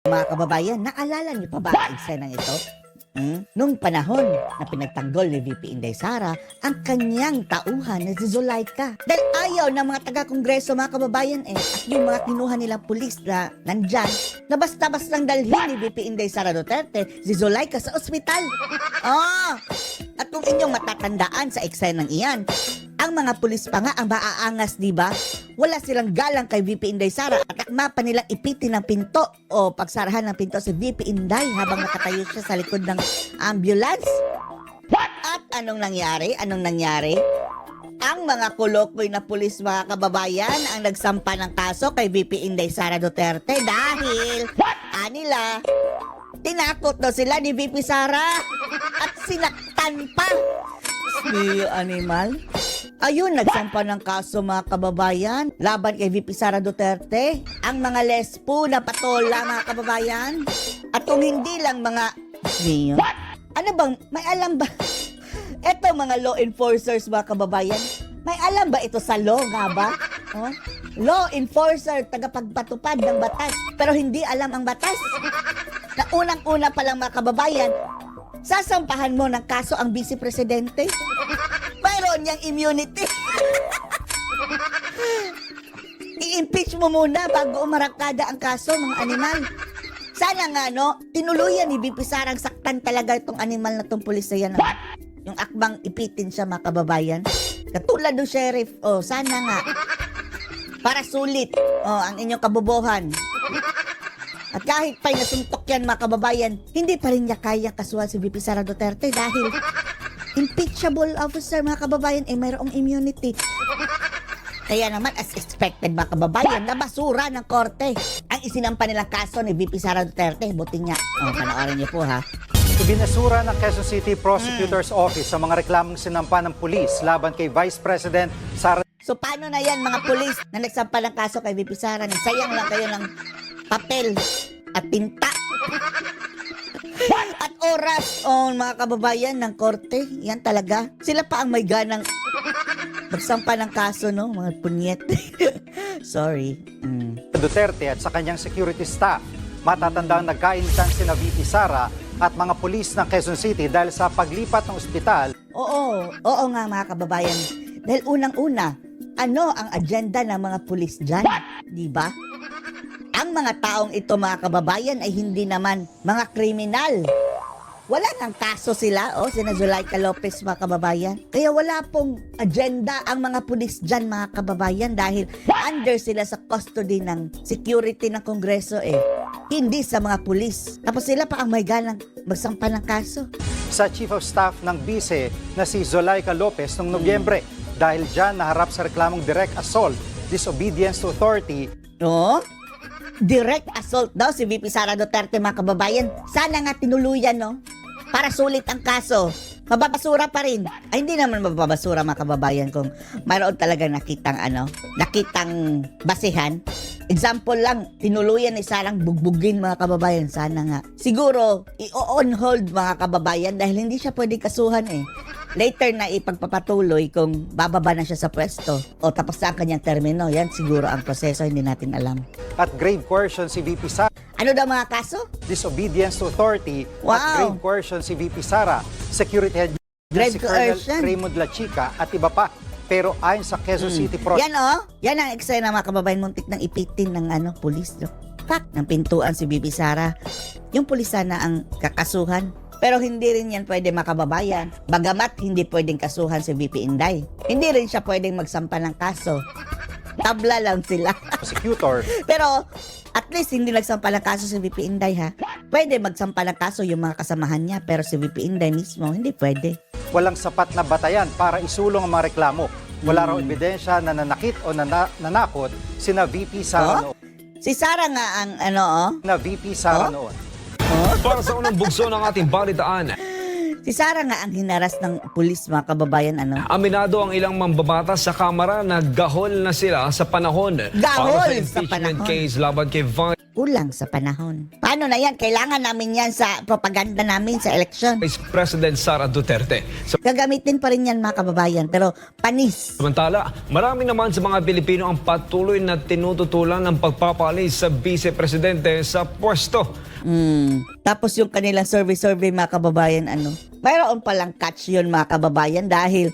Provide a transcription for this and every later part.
Mga kababayan, naalala niyo pa ba ang eksenang ito? Nung panahon na pinagtanggol ni VP Inday Sara ang kanyang tauhan na si Zulaika. Dahil ayaw ng mga taga-kongreso mga kababayan at yung mga kinuha nilang pulis na nandyan na basta-basta lang dalhin ni VP Inday Sara Duterte si Zulaika sa ospital. At kung inyong matatandaan sa eksenang iyan, ang mga pulis pa nga ang maaangas, di ba? Wala silang galang kay VP Inday Sara at akma pa nilang ipitin ng pinto o pagsarahan ng pinto si VP Inday habang nakatayo siya sa likod ng ambulance. At anong nangyari? Ang mga kulokoy na pulis mga kababayan ang nagsampa ng kaso kay VP Inday Sara Duterte dahil anila tinakot daw sila ni VP Sara at sinaktan pa. Ni animal. Ayun, nagsampa ng kaso mga kababayan laban kay VP Sara Duterte. Ang mga lespo na patola mga kababayan. At kung hindi lang mga ano bang, may alam ba? Eto mga law enforcers mga kababayan, may alam ba ito sa law nga ba? Law enforcer, tagapagpatupad ng batas, pero hindi alam ang batas. Na unang-una pa lang mga kababayan, sasampahan mo ng kaso ang vice presidente. Mayroon niyang immunity. I-impeach mo muna bago umarakada ang kaso, mga animal. Sana nga, no, tinuluyan ni VP Sarang saktan talaga itong animal na itong pulis na yan. Yung akbang ipitin siya, mga kababayan. Katulad ng sheriff, sana nga. Para sulit, ang inyong kabobohan. At kahit pa'y nasuntok yan, mga kababayan, hindi pa rin niya kaya kasuhan si VP Sara Duterte dahil impeachable officer, mga kababayan, mayroong immunity. Kaya naman, as expected, mga kababayan, nabasura ng korte ang isinampa nilang kaso ni VP Sara Duterte. Buti nga. Panoorin niyo po, ha. Ibinasura ng Quezon City Prosecutor's Office sa mga reklamong sinampa ng pulis laban kay Vice President Sara. So, paano na yan, mga pulis na nagsampa ng kaso kay VP Sara? Nagsayang lang kayo ng papel at tinta at oras mga kababayan ng korte. Yan talaga, sila pa ang may ganang magsampa ng kaso, no, mga punyet. Sorry. Duterte at sa kanyang security staff. Matatandang nagkainitan sina VP Sara at mga pulis ng Quezon City dahil sa paglipat ng ospital. Oo nga mga kababayan, dahil unang-una, ano ang agenda ng mga pulis dyan, di ba? Ang mga taong ito, mga kababayan, ay hindi naman mga kriminal. Wala nang kaso sila, sina Zulaika Lopez, mga kababayan. Kaya wala pong agenda ang mga pulis dyan, mga kababayan, dahil under sila sa custody ng security ng Kongreso, hindi sa mga pulis. Tapos sila pa ang may ganang magsampa ng kaso. Sa Chief of Staff ng Vice na si Zulaika Lopez noong Nobyembre, dahil dyan naharap sa reklamong direct assault, disobedience to authority. Direct assault daw si VP Sara Duterte, mga kababayan. Sana nga tinuluyan, no? Para sulit ang kaso. Mababasura pa rin. Ay, hindi naman mababasura, mga kababayan, kung mayroon talaga nakitang basihan. Example lang, tinuluyan ni Sarang bugbugin, mga kababayan. Sana nga. Siguro, i-on hold, mga kababayan, dahil hindi siya pwedeng kasuhan, Later na ipagpapatuloy kung bababa na siya sa pwesto o tapos na ang kanyang termino. Yan siguro ang proseso, hindi natin alam. At grave coercion si VP Sara. Ano daw mga kaso? Disobedience to authority. Wow. At grave coercion si VP Sara. Security head Grave si Colonel coercion. Raymond Lachica at iba pa. Pero ayon sa Quezon City Yan ang eksena, mga kababayan, muntik ng ipitin ng pulis, no? Ng pintuan si VP Sara. Yung pulis sana ang kakasuhan. Pero hindi rin yan pwede, mga kababayan. Bagamat hindi pwedeng kasuhan si VP Inday. Hindi rin siya pwedeng magsampa ng kaso. Tabla lang sila. prosecutor. Pero at least hindi nagsampa ng kaso si VP Inday, ha? Pwede magsampa ng kaso yung mga kasamahan niya, pero si VP Inday mismo, hindi pwede. Walang sapat na batayan para isulong ang mga reklamo. Wala raw ebidensya na nanakit o nanakot sina VP Sara noon. Si Sara nga ang Na VP Sara noon. Para sa unang bugso ng ating balitaan. Si Sara nga ang hinaras ng pulis, mga kababayan, ano? Aminado ang ilang mambabatas sa Kamara na gahol na sila sa panahon Gahol para sa sa impeachment panahon. case laban kay Kulang sa panahon. Paano na yan? Kailangan namin yan sa propaganda namin sa eleksyon. Vice President Sara Duterte. Gagamitin pa rin yan, mga kababayan, pero panis. Samantala, marami naman sa mga Pilipino ang patuloy na tinututulan ng pagpapalis sa Vice Presidente sa pwesto. Tapos yung kanilang survey, mga kababayan, ano? Mayroon palang catch yun, mga kababayan, dahil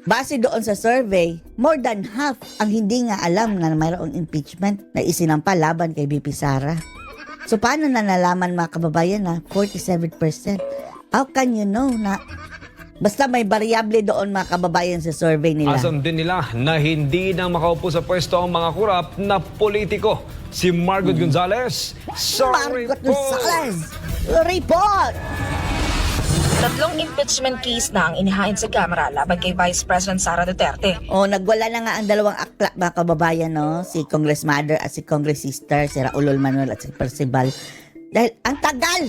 base doon sa survey, more than half ang hindi nga alam na mayroong impeachment na isinampa laban kay VP Sara. So paano na nalaman, mga kababayan, na 47%? How can you know na basta may variable doon, mga kababayan, sa survey nila? Asam din nila na hindi na makaupo sa pwesto ang mga kurap na politiko. Si Margot Gonzales, sa Margot report. Gonzales, report! Tatlong impeachment case na ang inihain sa Kamara laban kay Vice President Sara Duterte. Nagwala na nga ang dalawang akla, mga kababayan, no? Si Congress Mother at si Congress Sister, si Raulol Manuel at si Percival. Dahil ang tagal!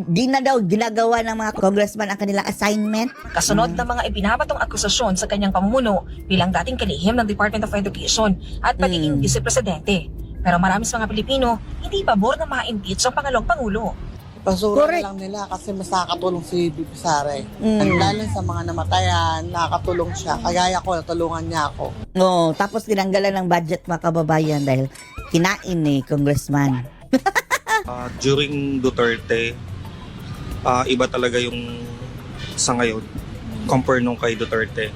Di na daw ginagawa ng mga congressman ang kanilang assignment. Kasunod ng mga ibinabatong akusasyon sa kanyang pamumuno bilang dating kalihim ng Department of Education at pagiging vice-presidente. Pero marami sa mga Pilipino hindi pabor na ma-impeach ang pangalawang pangulo. Basura Correct. na lang nila kasi mas nakakatulong si Bibi Sara eh. Mm. Lalo sa mga namatayan, nakakatulong siya. Kagaya ko, natulungan niya ako. Tapos tinanggalan ng budget, mga kababayan, dahil kinain ni congressman. During Duterte, iba talaga yung sa ngayon compare nung kay Duterte.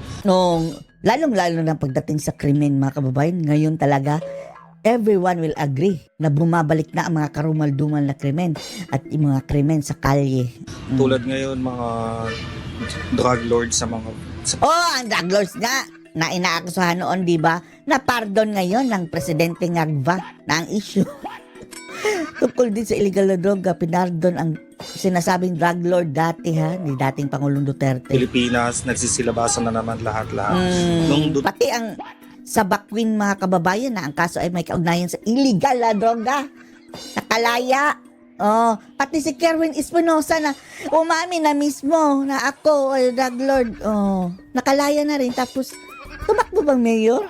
Lalong-lalo na pagdating sa krimen, mga kababayan, ngayon talaga, everyone will agree na bumabalik na ang mga karumal-dumal na krimen at yung mga krimen sa kalye. Tulad ngayon, mga drug lords sa mga... Ang drug lords nga na inaakusahan noon, di ba? Na pardon ngayon ng Presidente Ngagva na ang issue. Tungkol din sa illegal na droga, pinardon ang sinasabing drug lord dati, ni dating Pangulong Duterte. Pilipinas, nagsisilabasan na naman lahat-lahat. Nung Pati ang sa Bakwin, mga kababayan, na ang kaso ay may kaugnayan sa illegal na droga. Nakalaya. Pati si Kerwin Espinosa na umami na mismo na ako ay drug lord. Nakalaya na rin. Tapos, tumakbo bang mayor?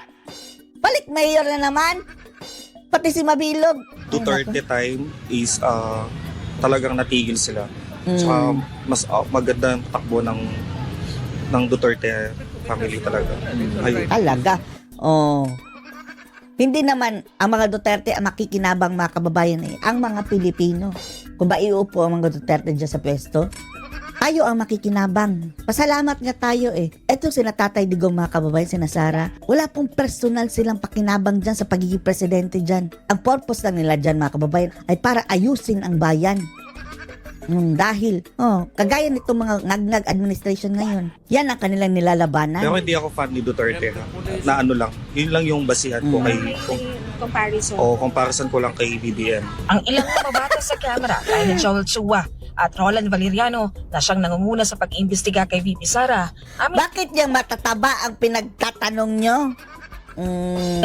Balik mayor na naman. Pati si Mabilog. Duterte time is talagang natigil sila. Tsaka mas maganda ang takbo ng Duterte family talaga. Ayun. Talaga. Hindi naman ang mga Duterte ang makikinabang, mga kababayan, ang mga Pilipino. Kung ba iupo ang mga Duterte dyan sa pwesto, tayo ang makikinabang. Pasalamat nga tayo Eto sina Tatay Digong, mga kababayan, sina Sara, wala pong personal silang pakinabang dyan sa pagiging presidente dyan. Ang purpose lang nila dyan, mga kababayan, ay para ayusin ang bayan. Dahil, kagaya nitong mga ngagnag administration ngayon, yan ang kanilang nilalabanan. Pero hindi ako fan ni Duterte. Na ano lang, yun lang yung basihan ko kay... comparison ko lang kay BBM. Ang ilang mababatas sa Kamara kay Joel Chua at Roland Valeriano na siyang nangunguna sa pag-iimbestiga kay VP Sara. Bakit yung matataba ang pinagtatanong nyo?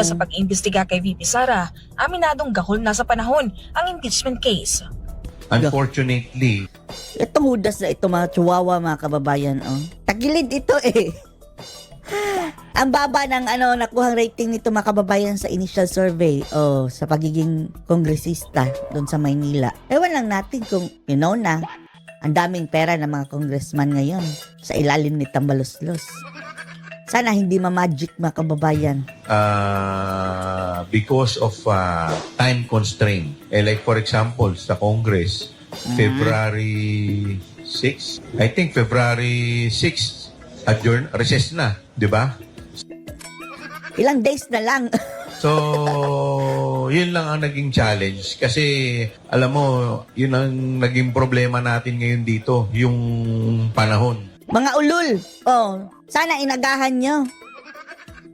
Sa pag-iimbestiga kay VP Sara, aminadong gahol na sa panahon ang impeachment case. Unfortunately, Itong hudas na ito, mga chihuahua, mga kababayan, tagilid ito Ang baba ng nakuhang rating nito, mga kababayan, sa initial survey sa pagiging kongresista doon sa Maynila. Ewan lang natin kung na ang daming pera ng mga congressman ngayon sa ilalim ni Tambaloslos. Sana hindi ma-magic, mga kababayan. because of time constraint. Like for example, sa Congress, February 6, I think February 6, adjourn, recess na, di ba? Ilang days na lang. So, yun lang ang naging challenge. Kasi, alam mo, yun ang naging problema natin ngayon dito, yung panahon. Mga ulul, sana inagahan nyo.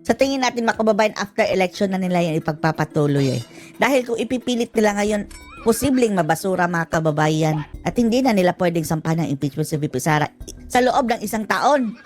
Sa tingin natin, mga kababayan, after election na nila yan ipagpapatuloy Dahil kung ipipilit nila ngayon, posibleng mabasura, mga kababayan. At hindi na nila pwedeng sampahan ng impeachment sa VP Sara sa loob ng 1 taon.